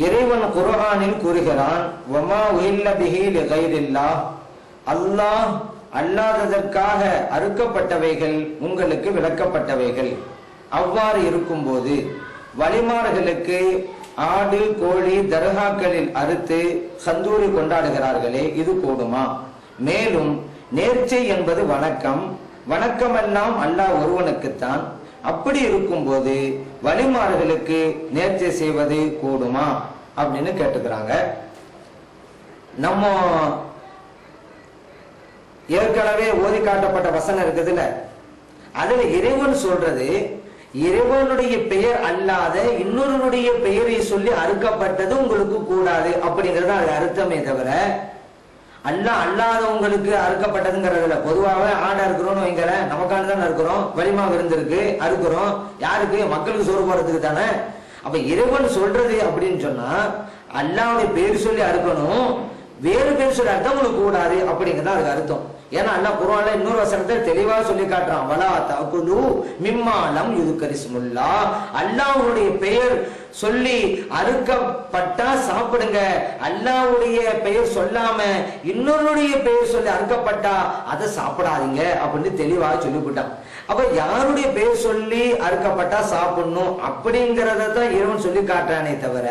இறைவன் குர்ஆனில் கூறுகிறான், வமா உஹில்ல பிஹி லிகைரில்லாஹ், அல்லாஹ் அல்லாததற்காக அறுக்கப்பட்டவைகள் உங்களுக்கு விளக்கப்பட்டவைகள். அவ்வாறு இருக்கும்போது வலிமார்களுக்கு ஆடு கோழி தர்காக்களில் அறுத்து சந்தூரி கொண்டாடுகிறார்களே, இது கூடுமா? மேலும் நேர்ச்சை என்பது வணக்கம், வணக்கமெல்லாம் அல்லாஹ் ஒருவனுக்குத்தான். அப்படி இருக்கும்போது வலிமார்களுக்கு நேர்ச்சை செய்வது கூடுமா அப்படின்னு கேட்டுக்கிறாங்க. நம்ம ஏற்கனவே ஓதி காட்டப்பட்ட வசனம் இருக்குதுல்ல, அதுல இறைவன் சொல்றது, இறைவனுடைய பெயர் அல்லாத இன்னொருடைய பெயரை சொல்லி அறுக்கப்பட்டது உங்களுக்கு கூடாது அப்படிங்கறது அது அர்த்தமே தவிர, அல்லாதவங்களுக்கு அறுக்கப்பட்டதுங்கிறதுல பொதுவாகவே ஆடை இருக்கிறோம்னு வைங்கள, நமக்கான தானே இருக்கிறோம், வலிமா விருந்திருக்கு அறுக்கிறோம், யாருக்கு? மக்களுக்கு சோறு போறதுக்கு தானே. அப்ப இறைவன் சொல்றது அப்படின்னு சொன்னா அல்லாவுடைய பேர் சொல்லி அறுக்கணும், வேறு பேர் சொல்லி அர்த்தம் உங்களுக்கு கூடாது அப்படிங்கிறதா அதுக்கு அர்த்தம். ஏன்னா அல்லாஹ் குர்ஆன்ல இன்னொரு வசனத்தை தெளிவா சொல்லி காட்டுறான், வலா தஅகுலு மிம்மா லம் யுذ்கரிஸ்முல்லாஹ், அல்லாஹ்வுடைய பெயர் சொல்லி அறுக்கப்பட்டா சாப்பிடுங்க, அல்லாஹ்வுடைய பெயர் சொல்லாம இன்னொருடைய பெயர் சொல்லி அறுக்கப்பட்டா அதை சாப்பிடாதீங்க அப்படின்னு தெளிவாக சொல்லிவிட்டான். அப்ப யாருடைய பெயர் சொல்லி அறுக்கப்பட்டா சாப்பிடணும் அப்படிங்கறத தான் இறைவன் சொல்லி காட்டுறானே தவிர,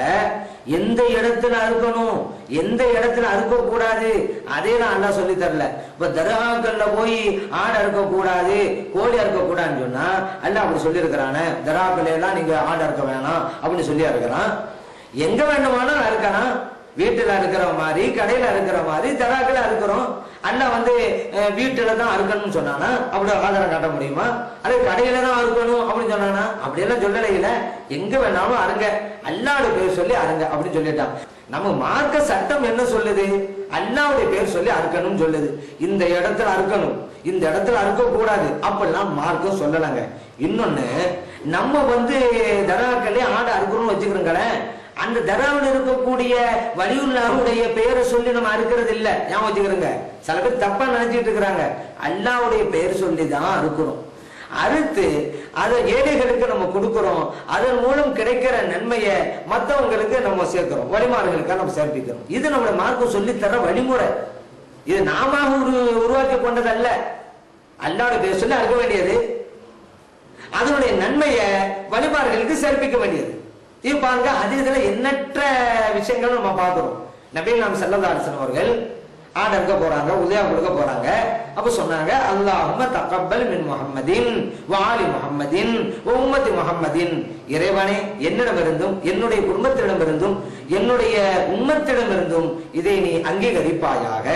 எந்த இடத்துல அறுக்கணும் எந்த இடத்துல அறுக்க கூடாது அதே நான் அல்லாஹ் சொல்லி தரல. இப்ப தர்காக்கள்ல போய் ஆடு அறுக்க கூடாது கோழி அறுக்க கூடாதுன்னு சொன்னா அல்லாஹ் அப்படி சொல்லி இருக்கிறானே, தர்காக்கள் எல்லாம் நீங்க ஆடு அறுக்க வேணாம் அப்படின்னு சொல்லி இருக்கிறான். எங்க வேண்டுமானாலும் அறுக்கலாம், வீட்டுல இருக்கிற மாதிரி கடையில இருக்கிற மாதிரி தராக்கள் அறுக்கிறோம். அல்லாஹ் வீட்டுல தான் அறுக்கணும்னு சொன்னானா அப்படி ஆதாரம் காட்ட முடியுமா? அது கடையில தான் அறுக்கணும் அப்படின்னு சொன்னானா? அப்படி எல்லாம் சொல்லலை. இல்ல, எங்க வேணாலும் அருங்க, அல்லாஹ்வுடைய பேர் சொல்லி அருங்க அப்படின்னு சொல்லிட்டான். நம்ம மார்க்க சட்டம் என்ன சொல்லுது? அல்லாஹ்வுடைய பேர் சொல்லி அறுக்கணும்னு சொல்லுது. இந்த இடத்துல அறுக்கணும், இந்த இடத்துல அறுக்க கூடாது அப்படிலாம் மார்க்கம் சொல்லலாங்க. இன்னொன்னு, நம்ம தராக்களே ஆடு அறுக்கணும்னு வச்சுக்கிறோங்களேன், அந்த தராவில் இருக்கக்கூடிய வலியுல்லாஹ்வுடைய பெயரை சொல்லி நம்ம அறுக்கிறது இல்ல, ஞாபகம் வச்சுக்கிறோங்க. சில பேர் தப்பா நினைச்சிட்டு இருக்கிறாங்க. அல்லாஹ்வுடைய பெயர் சொல்லி தான் அறுக்கிறோம். அறுத்து அதை ஏழைகளுக்கு நம்ம கொடுக்கிறோம். அதன் மூலம் கிடைக்கிற நன்மையை மற்றவங்களுக்கு நம்ம சேர்க்கிறோம், வழிமாறுகளுக்காக நம்ம சேர்ப்பிக்கிறோம். இது நம்மளோட மார்க்கம் சொல்லி தர வழிமுறை. இது நாம உருவாக்கி கொண்டதல்ல. அல்லாஹ்வுடைய பெயர் சொல்லி அறுக்க வேண்டியது, அதனுடைய நன்மையை வழிமாறுகளுக்கு சேர்ப்பிக்க வேண்டியது. இது பாருங்க, ஹதீஸ்ல எண்ணற்ற விஷயங்கள் நம்ம பார்க்கிறோம். நபிகள் நாயகம் ஸல்லல்லாஹு அலைஹி வஸல்லம் அவர்கள் ஆடு அறுக்க போறாங்க, உதயா கொடுக்க போறாங்க. அப்ப சொன்னாங்க, அல்லாஹும்ம தகப்பல் மின் முஹம்மதின் வ ஆலி முஹம்மதின் வ உம்மத்தி முஹம்மதின், இறைவனே என்னிடமிருந்தும் என்னுடைய குடும்பத்திடமிருந்தும் என்னுடைய உம்மத்திடமிருந்தும் இதை நீ அங்கீகரிப்பாயாக.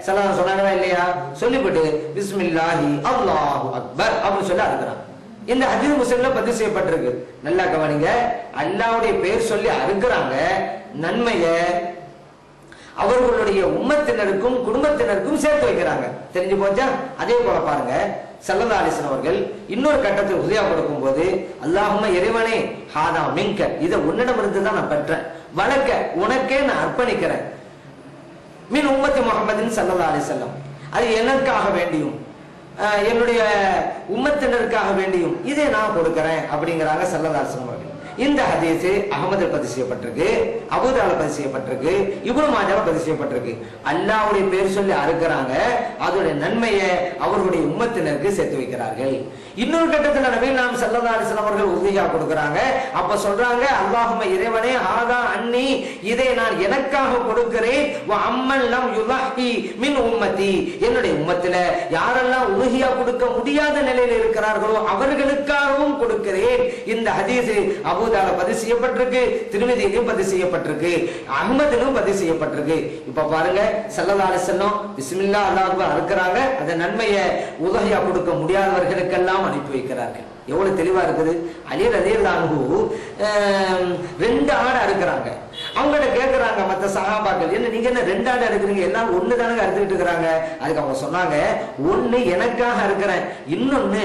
ஸல்லல்லாஹு சொன்னாங்களா இல்லையா? சொல்லிவிட்டு பிஸ்மில்லாஹி அல்லாஹு அக்பர் அப்படின்னு சொல்லி அறுக்கிறான். இந்த ஹதீஸ் முஸ்லிம்ல பதிவு செய்யப்பட்டிருக்கு. நல்லா கவனிங்க, அல்லாஹ்வுடைய பெயர் சொல்லி அறுக்கிறாங்க, நன்மையை அவர்களுடைய உம்மத்தினருக்கும் குடும்பத்தினருக்கும் சேர்த்து வைக்கிறாங்க. தெரிஞ்சு போச்சா? அதே போல பாருங்க, ஸல்லல்லாஹு அலைஹி வஸல்லம் அவர்கள் இன்னொரு கட்டத்தில் உதயா கொடுக்கும் போது, அல்லாஹும்ம இறைவனே ஹாதா மின்க, இதை உன்னிடமிருந்து தான் நான் பெற்றேன், வழக்க உனக்கே நான் அர்ப்பணிக்கிறேன். மின் உம்மத்தி முஹம்மதின் ஸல்லல்லாஹு அலைஹி வஸல்லம், அது எனக்காக வேண்டியும் என்னுடைய உம்மத்தினருக்காக வேண்டியும் இதை நான் கொடுக்கிறேன் அப்படிங்கிறாங்க ஸல்லல்லாஹு அலைஹி வஸல்லம் அவர்கள். இந்த ஹதீஸ் அஹ்மதில் பதிவு செய்யப்பட்டிருக்கு, அபூதாவுல பதிவு செய்யப்பட்டிருக்கு, இப்னு மாஜால பதிவு செய்யப்பட்டிருக்கு. அல்லாஹ்வுடைய பேர் சொல்லி அறுக்கிறாங்க, அதோட நன்மையை அவர்களுடைய உம்மத்தினருக்கு சேர்த்து வைக்கிறார்கள். இன்னொரு கட்டத்தில் நபிகள் நாயகம் ஸல்லல்லாஹு அலைஹி வஸல்லம் அவர்கள் உதவியா கொடுக்கறாங்க. அப்ப சொல்றாங்க, அல்லாஹும்ம இறைவனே ஹாதா அன்னி, இதை நான் எனக்காக கொடுக்கிறேன், வ அம்மன் லம் யுலஹி மின் உம்மதி, என்னுடைய உம்மத்தில யாரெல்லாம் உதவியா கொடுக்க முடியாத நிலையில் இருக்கிறார்களோ அவர்களுக்காகவும் கொடுக்கிறேன். இந்த ஹதீஸ் அபூதால பதிவு செய்யப்பட்டிருக்கு, திருமிதியிலும் பதிவு செய்யப்பட்டிருக்கு, அஹ்மதிலும் பதிவு செய்யப்பட்டிருக்கு. இப்ப பாருங்க, ஸல்லல்லாஹு அலைஹி வஸல்லம் பிஸ்மில்லாஹ் அல்லாஹ் அக்பர் அறுக்கறாங்க, அந்த நன்மையை உதவியா கொடுக்க முடியாதவர்களுக்கெல்லாம் அனுப்பி வைக்கிறார்கள். எவ்வளவு தெளிவா இருக்குது. அலி ரலியல்லாஹு அன்ஹு 2 ஆடு அறுக்கிறாங்க. அவங்கள்ட்ட கேட்கிறாங்க மற்ற சஹாபாக்கள், என்ன நீங்க என்ன 2 ஆடு அறுக்கிறீங்க, எல்லாம் ஒண்ணு தானே அறுத்துக்கிட்டு இருக்கிறாங்க. அதுக்கு அவங்க சொன்னாங்க, ஒண்ணு எனக்காக அறுக்கிறேன், இன்னொன்னு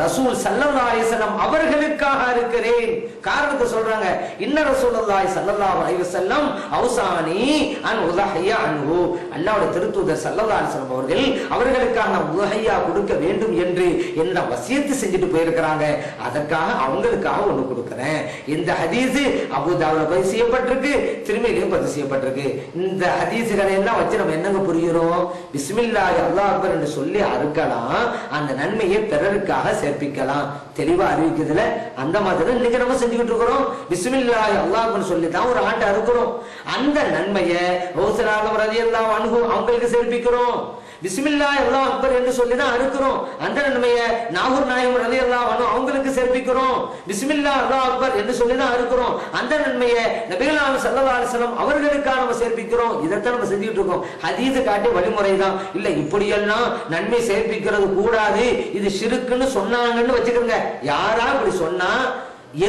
ரசூல் ஸல்லல்லாஹு அலைஹி வஸல்லம் அவர்களுக்காக அறுக்கிறேன். காரணத்தை சொல்றாங்க, இன்ன ரசூலுல்லாஹி ஸல்லல்லாஹு அலைஹி வஸல்லம் அவுசானி அன் உதஹியா அன்ஹு, அல்லாஹ்வுடைய திருத்தூதர் ஸல்லல்லாஹு அலைஹி வஸல்லம் அவர்கள் அவர்களுக்காக உதஹியா கொடுக்க வேண்டும் என்று என்ன வசியத்து செஞ்சுட்டு போயிருக்கிறாங்க, அதற்காக அவங்களுக்காக ஒண்ணு கொடுக்கிறேன். இந்த ஹதீஸ் அபூ தாவூதுல பதிவு செய்யப்பட்டிருக்கு, திருமதியிலும் பதிவு செய்யப்பட்டிருக்கு. இந்த ஹதீசுகளை எல்லாம் வச்சு நம்ம என்னங்க புரிகிறோம்? பிஸ்மில்லாஹி அல்லாஹ் அக்பர் என்று சொல்லி அறுக்கலாம், அந்த நன்மையை பிறருக்காக சேர்ப்பிக்கலாம். தெளிவா அறிவிக்கிறதுல அந்த மாதிரி இன்னைக்கு நம்ம செஞ்சுக்கிட்டு இருக்கிறோம். பிஸ்மில்லாஹி அல்லாஹ் அக்பர் சொல்லி தான் ஒரு ஆட்டை அறுக்கிறோம். அந்த நன்மையை கௌசர் ரலியல்லாஹு அன்ஹு அவங்களுக்கு சேர்ப்பிக்கிறோம். பிஸ்மில்லாஹி அல்லாஹ் அக்பர் என்று சொல்லி தான் அறுக்கிறோம். அந்த நன்மையை நாகூர் நாயகம் ரலியல்லாஹு அன்ஹு அவங்களுக்கு சேர்ப்பிக்கிறோம். பிஸ்மில்லாஹி அல்லாஹ் அக்பர் என்று சொல்லி தான் அறுக்கிறோம். அந்த நன்மையை நபிகள் நாயகம் ஸல்லல்லாஹு அலைஹி வஸல்லம் அவர்களுக்காக நம்ம சேர்ப்பிக்கிறோம். இதைத்தான் நம்ம செஞ்சுட்டு இருக்கோம். ஹதீஸ் காட்டிய வழிமுறை தான். இல்ல இப்படியெல்லாம் நன்மை சேர்ப்பிக்கிறது கூடாது, இது ஷிர்க்குன்னு சொன்னாங்கன்னு வச்சுக்கோங்க. யாரா இப்படி சொன்னா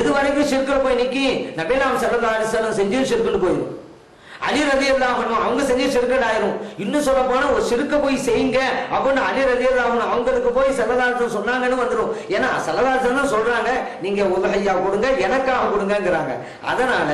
எது வரைக்கும் ஷிர்க்குல போய் நிக்கி? நபிகள் நாயகம் ஸல்லல்லாஹு அலைஹி வஸல்லம் செஞ்சு ஷிர்க்குன்னு போயிடும். அலி ரலியல்லாஹு அன்ஹு அவங்க செஞ்ச ஷிர்க் ஆயிரும். இன்னும் சொல்ல போனா ஒரு ஷிர்க்க போய் செய்யுங்க அப்படின்னு அலி ரலியல்லாஹு அன்ஹு அவங்களுக்கு போய் ஸல்லல்லாஹு அலைஹி வஸல்லம் சொன்னாங்கன்னு வந்துரும். ஏன்னா ஸல்லல்லாஹு அலைஹி வஸல்லம் சொல்றாங்க நீங்க உதஹியா கொடுங்க, எனக்காக கொடுங்கங்கறாங்க. அதனால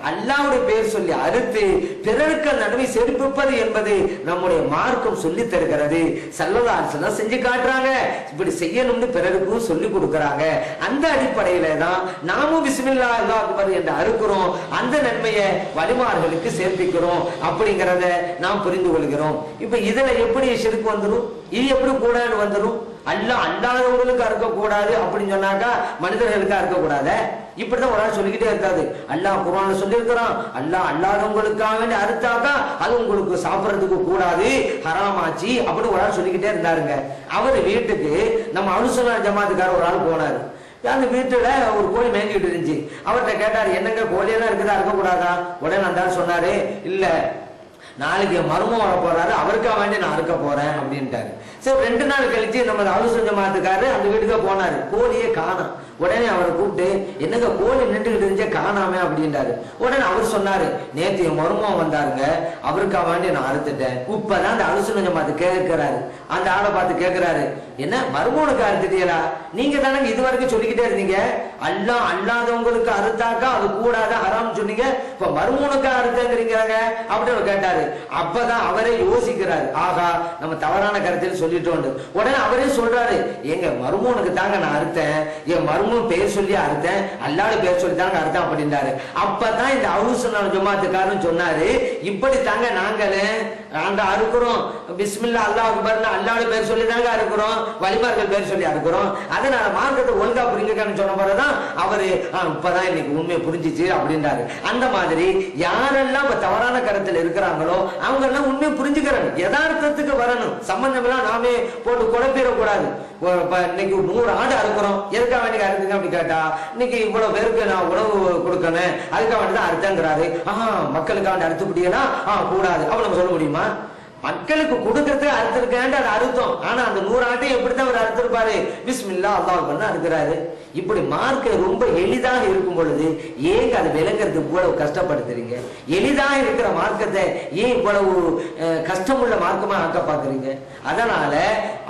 அல்லாஹ்வுடைய பேர் சொல்லி அறுத்து பிறருக்கு நன்மை சேர்ப்பிப்பது என்பது நம்முடைய மார்க்கம் சொல்லி தருகிறது. ஸல்லல்லாஹு அலைஹி வஸல்லம் செஞ்சு காட்டுறாங்க, இப்படி செய்யணும்னு பிறருக்கும் சொல்லி கொடுக்கறாங்க. அந்த அடிப்படையில தான் நாமும் பிஸ்மில்லாஹ் அல்லாஹ் அக்பர் என்று அறுக்கிறோம். அந்த நன்மையை வலிமார்களுக்கு சேர்ப்பிக்கிறோம் அப்படிங்கறத நாம் புரிந்து கொள்கிறோம். இப்ப இதுல எப்படி ஷிர்க் வந்துரும்? இது எப்படி கூடாது வந்துரும்? அல்லாஹ் அல்லாதவங்களுக்கு அறுக்க கூடாது அப்படின்னு சொன்னாக்கா மனிதர்களுக்கு அறுக்க கூடாது. இப்படிதான் ஒரு ஆள் சொல்லிக்கிட்டே இருக்காது. அல்லாஹ் குர்ஆன்ல சொல்லி இருக்கிறான், அல்லாஹ் அல்லாதவங்களுக்காக வேண்டி அறுத்தாக்கா அது உங்களுக்கு சாப்பிடறதுக்கு கூடாது, ஹராமாச்சு அப்படின்னு ஒரு ஆள் சொல்லிக்கிட்டே இருந்தாருங்க. அவர் வீட்டுக்கு நம்ம அனுசுன்னா ஜமாத்துக்கார ஒரு ஆள் போனாரு. அந்த வீட்டுல ஒரு கோழி மேய்ஞ்சிட்டு இருந்துச்சு. அவர்கிட்ட கேட்டாரு, என்னங்க கோழியெல்லாம் இருக்குதா, இருக்கக்கூடாதா? உடனே அந்த சொன்னாரு, இல்ல நாளைக்கு மர்மம் வர போறாரு, அவருக்கா வேண்டி நான் அறுக்க போறேன் அப்படின்ட்டாரு. சரி 2 நாள் கழிச்சு நம்ம அலுவலக மாத்துக்காரு அந்த வீட்டுக்கு போனாரு. கோழியே காணோம். உடனே அவரை கூப்பிட்டு, என்னங்க கோழி நின்றுகிட்டு இருந்துச்சே காணாம அப்படின்றாரு. உடனே அவர் சொன்னாரு, நேற்று என் மருமம் வந்தாருங்க, அவருக்கா வேண்டி நான் அறுத்துட்டேன். இப்பதான் அந்த அலுவலக மாத்து கேட்கிறாரு. அந்த ஆளை பார்த்து கேட்கிறாரு, என்ன மருமனுக்கு அறுத்துட்டீங்களா? நீங்க தானே இது வரைக்கும் சொல்லிக்கிட்டே இருந்தீங்க அல்லாஹ் அல்லாதவங்களுக்கு அறுத்தாக்கா அது கூடாத ஹராம் சொன்னீங்க, இப்ப மருமனுக்கு அறுத்தங்கிறீங்க அப்படின்னு கேட்டாரு. அப்பதான் அவரே யோசிக்கிறாரு, ஆகா நம்ம தவறான கருத்தில் சொல்லிட்டோம். உடனே அவரே சொல்றாரு, எங்க மருமனுக்கு தாங்க நான் அறுத்தேன், என் மருமன் பேர் சொல்லி அறுத்தேன், அல்லாஹ் பேர் சொல்லி தாங்க அறுத்தேன் அப்படின்றாரு. அப்பதான் இந்த அவுசுன்னா ஜமாத்துக்காரன் சொன்னாரு, இப்படி தாங்க நாங்களே நாங்க அறுக்கிறோம், பிஸ்மில்லா அல்லாஹ் அக்பர் அல்லாஹ் பேர் சொல்லி தாங்க அறுக்கிறோம், வலிமார்கள் பேர் சொல்லி அறுக்கிறோம். அதனால மார்க்கத்தை ஒழுங்கா புரிஞ்சுக்கன்னு சொன்ன போறதான் அவரு இப்பதான் இன்னைக்கு உண்மையை புரிஞ்சிச்சு அப்படின்றாரு. அந்த மாதிரி யாரெல்லாம் இப்ப தவறான கருத்துல இருக்கிறாங்களோ அவங்க எல்லாம் உண்மையை புரிஞ்சுக்கிறாங்க, யதார்த்தத்துக்கு வரணும். சம்பந்தம் எல்லாம் நாமே போட்டு குழப்பிடக்கூடாது. இன்னைக்கு 100 ஆடு அறுக்கிறோம், எதுக்காக வேண்டிய அறுக்குங்க அப்படி கேட்டா, இன்னைக்கு இவ்வளவு பேருக்கு நான் உணவு கொடுக்கணும் அதுக்காக வேண்டிதான் அறுத்தங்கிறாரு. மக்களுக்காக அறுத்துப்படியா கூடாது அப்ப நம்ம சொல்ல முடியுமா? மக்களுக்கு கொடுக்கறதே அறுத்திருக்கேன் அது அறுத்தம். ஆனா அந்த 100 ஆட்டையும் எப்படித்தான் அவர் அறுத்திருப்பாரு? பிஸ்மில்லா அல்லாஹ் அக்பர் அறுக்கிறாரு. இப்படி மார்க்க ரொம்ப எளிதாக இருக்கும் பொழுது ஏங்க அதை விளங்குறதுக்கு இவ்வளவு கஷ்டப்படுத்துறீங்க? எளிதாக இருக்கிற மார்க்கத்தை ஏன் இவ்வளவு கஷ்டமுள்ள மார்க்கமா ஆக்க பாக்குறீங்க? அதனால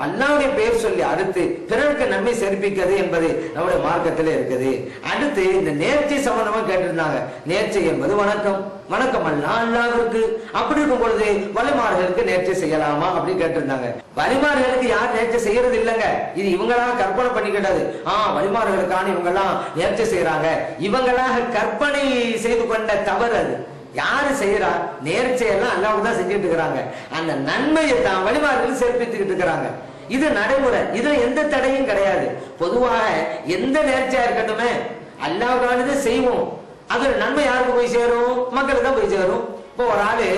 அல்லாஹ்வுடைய பெயர் சொல்லி அறுத்து பிறருக்கு நன்மை சேர்ப்பிக்கிறது என்பது நம்முடைய மார்க்கத்திலே இருக்குது. அடுத்து இந்த நேர்ச்சை சம்பந்தமா கேட்டிருந்தாங்க. நேர்ச்சை என்பது வணக்கம், வணக்கம் அல்லாஹ்விற்கு. அப்படி இருக்கும் பொழுது வலிமார்களுக்கு நேர்ச்சை செய்யலாமா அப்படின்னு கேட்டிருந்தாங்க. வலிமார்களுக்கு யார் நேர்ச்சை செய்யறது இல்லைங்க, இது இவங்களாக கற்பனை பண்ணிக்கிட்டது. வலிமார்களுக்கான இவங்க எல்லாம் நேர்ச்சை செய்யறாங்க, இவங்களாக கற்பனை செய்து கொண்ட தவறு அது. யாரு செய்யறா? நேர்ச்சையெல்லாம் அல்லாஹ்வுக்கு தான் செஞ்சுட்டு இருக்கிறாங்க. அந்த நன்மையை தான் வலிமார்கள் சேர்ப்பித்துக்கிட்டு இருக்கிறாங்க. இது நடைமுறை, இதுல எந்த தடையும் கிடையாது. பொதுவாக எந்த நேர்ச்சியா இருக்கட்டுமே அல்லாஹ்வுக்கானது செய்வோம், அது நன்மை யாருக்கு போய் சேரும்? மக்களுக்கு தான் போய் சேரும். இப்போ ஒரு ஆளு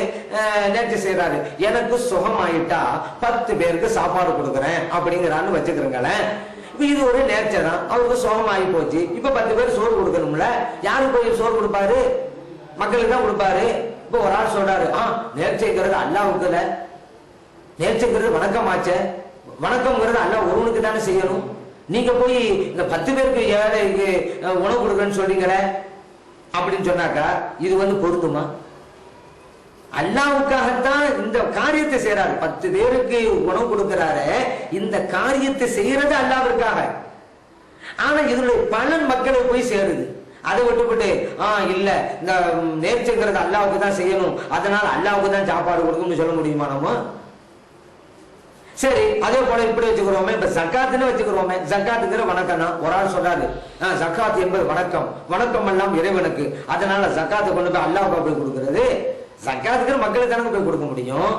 நேர்ச்சி செய்யறாரு, எனக்கு சுகம் ஆயிட்டா 10 பேருக்கு சாப்பாடு கொடுக்குறேன் அப்படிங்கிறான்னு வச்சுக்கிறேங்களேன். இப்ப இது ஒரு நேர்ச்சை தான், அவருக்கு சுகம் ஆகி போச்சு. இப்ப 10 பேர் சோறு கொடுக்கணும்ல, யாருக்கு போய் சோறு கொடுப்பாரு? மக்களுக்கு தான் கொடுப்பாரு. இப்போ ஒரு ஆள் சொல்றாரு, நேர்ச்சைங்கிறது அல்லாஹ்வுக்கு இல்ல, நேர்ச்சைங்கிறது வணக்கமாச்சே, வணக்கம்ங்கிறது அல்லாஹ் ஒருவனுக்கு தானே செய்யணும். நீங்க போய் இந்த 10 பேருக்கு ஏழைக்கு உணவு கொடுக்கணும்னு சொல்றீங்களே அப்படின்னு சொன்னாக்கா இது பொருந்துமா? அல்லாஹ்வுக்காகத்தான் இந்த காரியத்தை செய்யறாரு. 10 பேருக்கு உணவு கொடுக்கிறாரு, இந்த காரியத்தை செய்யறது அல்லாஹ்வுக்காக. ஆனா இதனுடைய பலன் மக்களை போய் சேருது. அதை விட்டுவிட்டு இல்ல இந்த நேர்ச்சைங்கிறது அல்லாஹ்வுக்கு தான் செய்யணும், அதனால அல்லாஹ்வுக்கு தான் சாப்பாடு கொடுக்கணும்னு சொல்ல முடியுமா? நம்ம சரி, அதே போல இப்படி வச்சுக்கிறோமே, இப்ப ஜக்காத்துன்னு வச்சுக்கிறோமே, ஜக்காத்துங்கிற வணக்கம் தான். ஒரு ஆள் சொல்றாரு, ஜக்காத் என்பது வணக்கம், வணக்கம் எல்லாம் இறைவனுக்கு, அதனால ஜக்காத்தை கொண்டு போய் அல்லாஹ்வுக்கு போய் கொடுக்கிறது. ஜக்காத்துங்கிற மக்களுக்கு தானே போய் கொடுக்க முடியும்.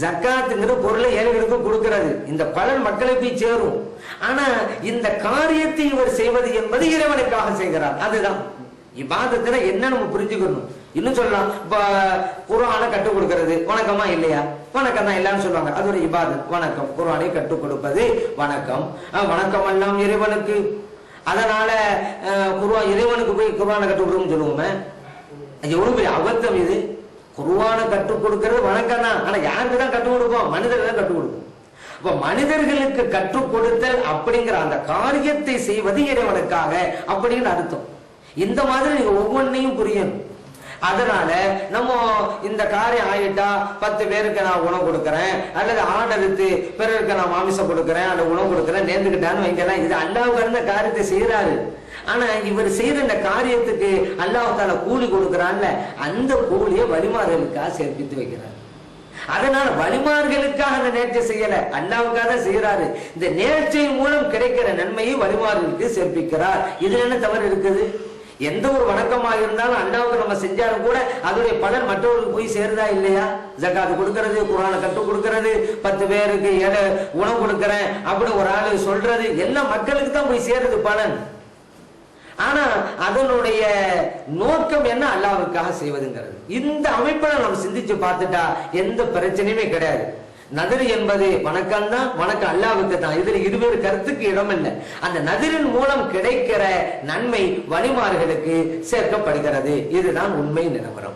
ஜக்காத்துங்கிற பொருளை ஏழைகளுக்கு கொடுக்கிறது, இந்த பலன் மக்களை போய் சேரும். ஆனா இந்த காரியத்தை இவர் செய்வது என்பது இறைவனுக்காக செய்கிறார். அதுதான் இபாதத்துல என்ன நம்ம புரிஞ்சுக்கணும். இன்னும் சொல்லலாம், இப்ப குர்ஆனை கற்றுக் கொடுக்கிறது வணக்கமா இல்லையா? வணக்கம் தான் எல்லாரும் சொல்லுவாங்க, அது ஒரு இபாதத். வணக்கம், குர்ஆனை கற்றுக் கொடுப்பது வணக்கம். வணக்கம் எல்லாம் இறைவனுக்கு, அதனால குர்ஆன் இறைவனுக்கு போய் குர்ஆனை கற்றுக் கொடுக்கணும்னு சொல்லுவோமே, எவ்வளவு பெரிய அபத்தம் இது. குர்ஆனை கற்றுக் கொடுக்கிறது வணக்கம் தான், ஆனா யாருக்கு தான் கற்றுக் கொடுப்போம்? மனிதர்கள் தான் கற்றுக் கொடுப்போம். அப்ப மனிதர்களுக்கு கற்றுக் கொடுத்தல் அப்படிங்கிற அந்த காரியத்தை செய்வது இறைவனுக்காக அப்படின்னு அர்த்தம். இந்த மாதிரி நீங்க ஒவ்வொன்றையும் புரியணும். அதனால நம்ம இந்த காரியம் ஆயிட்டா 10 பேருக்கு நான் உணவு கொடுக்கறேன், அல்லது ஆடறுத்து பிறருக்கு நான் மாமிசம் கொடுக்கறேன், அல்லது உணவு கொடுக்கறேன், நேர்ந்துக்கிட்டான்னு வைக்கலாம். இது அல்லாஹ்வுக்கு அந்த காரியத்தை செய்யறாரு. ஆனா இவர் செய்யற இந்த காரியத்துக்கு அல்லாஹ் தஆலா கூலி கொடுக்கறான்ல, அந்த கூலியை வழிமாறுகளுக்காக சேர்ப்பித்து வைக்கிறார். அதனால வழிமார்களுக்காக அந்த நேர்ச்சை செய்யல, அல்லாஹ்வுக்காக தான் செய்யறாரு. இந்த நேர்ச்சையின் மூலம் கிடைக்கிற நன்மையை வழிமார்களுக்கு சேர்ப்பிக்கிறார். இதுல என்ன தவறு இருக்குது? எந்த ஒரு வணக்கமாக இருந்தாலும் அல்லாஹ்வுக்கு நம்ம செஞ்சாலும் கூட அதோடைய பலன் மற்றவர்களுக்கு போய் சேருதா இல்லையா? ஜகாத் கொடுக்கிறது, குர்ஆனை கற்றுக் கொடுக்கிறது, 10 பேருக்கு உணவு கொடுக்கறேன் அப்படி ஒரு ஆளு சொல்றது எல்லாம் மக்களுக்கு தான் போய் சேருது பலன். ஆனா அதனுடைய நோக்கம் என்ன? அல்லாஹ்வுக்காக செய்வதுங்கிறது. இந்த அமைப்பை நம்ம சிந்திச்சு பார்த்துட்டா எந்த பிரச்சனையுமே கிடையாது. நதிர் என்பது வணக்கம் தான், வணக்கம் அல்லாஹ்வுக்கு தான். இதுல இருவேறு கருத்துக்கு இடம் இல்லை. அந்த நதிரின் மூலம் கிடைக்கிற நன்மை வழிமார்களுக்கு சேர்க்கப்படுகிறது. இதுதான் உண்மை நிலவரம்.